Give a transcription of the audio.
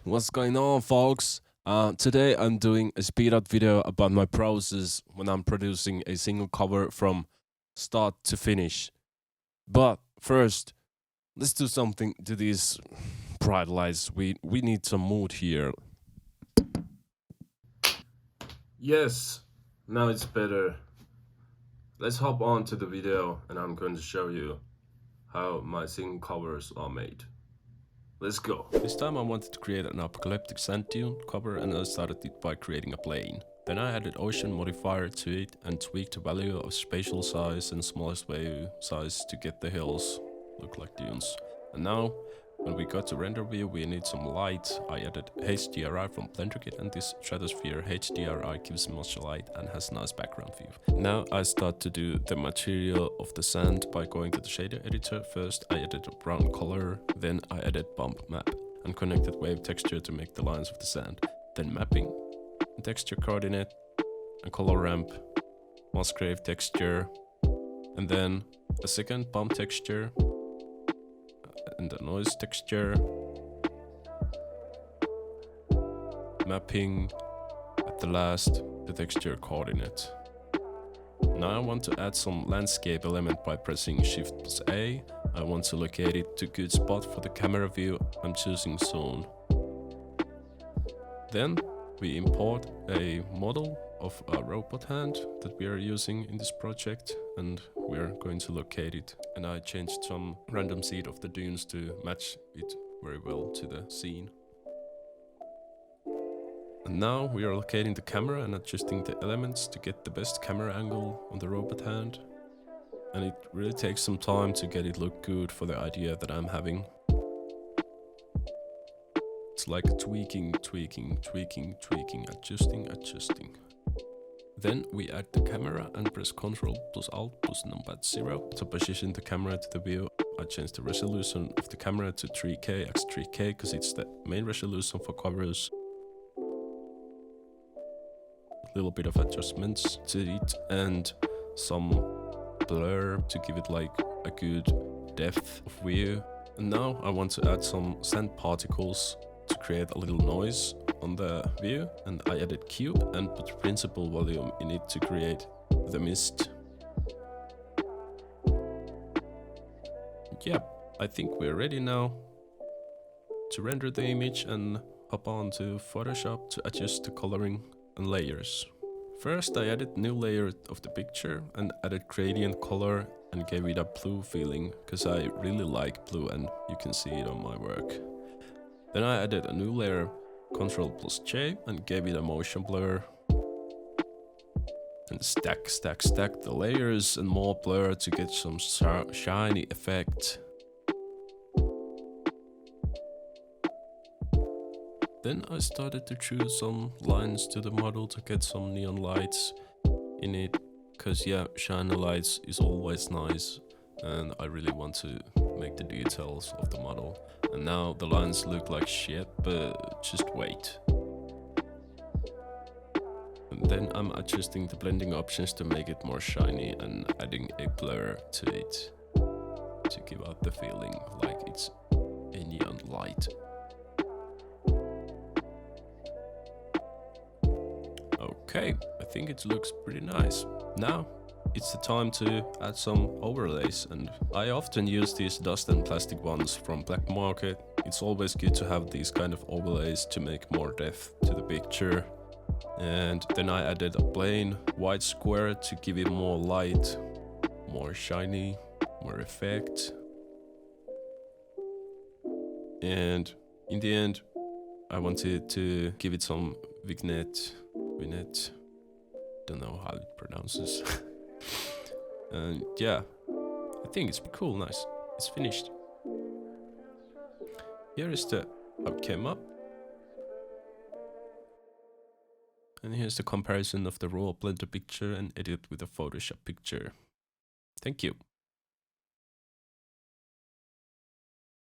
What's going on, folks? Today I'm doing a speed up video about my process when I'm producing a single cover from start to finish. But first, let's do something to these bright lights. We need some mood here. Yes, now it's better. Let's hop on to the video and I'm going to show you how my single covers are made. Let's go. This time I wanted to create an apocalyptic sand dune cover and I started it by creating a plane. Then I added ocean modifier to it and tweaked the value of spatial size and smallest wave size to get the hills look like dunes. And now, when we got to render view, we need some light. I added HDRI from Blender Kit and this stratosphere HDRI gives much light and has nice background view. Now I start to do the material of the sand by going to the shader editor. First I added a brown color, then I added bump map and connected wave texture to make the lines of the sand. Then mapping, texture coordinate, and color ramp, Musgrave texture, and then a second bump texture, and the noise texture, mapping, at the last, the texture coordinate. Now I want to add some landscape element by pressing Shift+A. I want to locate it to a good spot for the camera view. I'm choosing zone. Then we import a model of a robot hand that we are using in this project and we're going to locate it. And I changed some random seed of the dunes to match it very well to the scene. And now we are locating the camera and adjusting the elements to get the best camera angle on the robot hand. And it really takes some time to get it look good for the idea that I'm having. It's like tweaking, adjusting. Then we add the camera and press Ctrl+Alt+Numpad 0 to position the camera to the view. I changed the resolution of the camera to 3K x 3K because it's the main resolution for covers. A little bit of adjustments to it and some blur to give it like a good depth of view. And now I want to add some sand particles to create a little noise on the view, and I added cube and put principal volume in it to create the mist. Yeah, I think we're ready now to render the image and hop on to Photoshop to adjust the coloring and layers. First I added new layer of the picture and added gradient color and gave it a blue feeling because I really like blue and you can see it on my work. Then I added a new layer, Ctrl+J, and gave it a motion blur. And stack the layers and more blur to get some shiny effect. Then I started to choose some lines to the model to get some neon lights in it. Cause yeah, shiny lights is always nice and I really want to make the details of the model. And now the lines look like shit, but just wait. And then I'm adjusting the blending options to make it more shiny and adding a blur to it to give out the feeling like it's a neon light. Okay, I think it looks pretty nice. Now it's the time to add some overlays, and I often use these dust and plastic ones from Black Market. It's always good to have these kind of overlays to make more depth to the picture. And then I added a plain white square to give it more light, more shiny, more effect. And in the end I wanted to give it some vignette, don't know how it pronounces. And yeah, I think it's cool, nice. It's finished. Here is how it came up. And here's the comparison of the raw Blender picture and edit with a Photoshop picture. Thank you.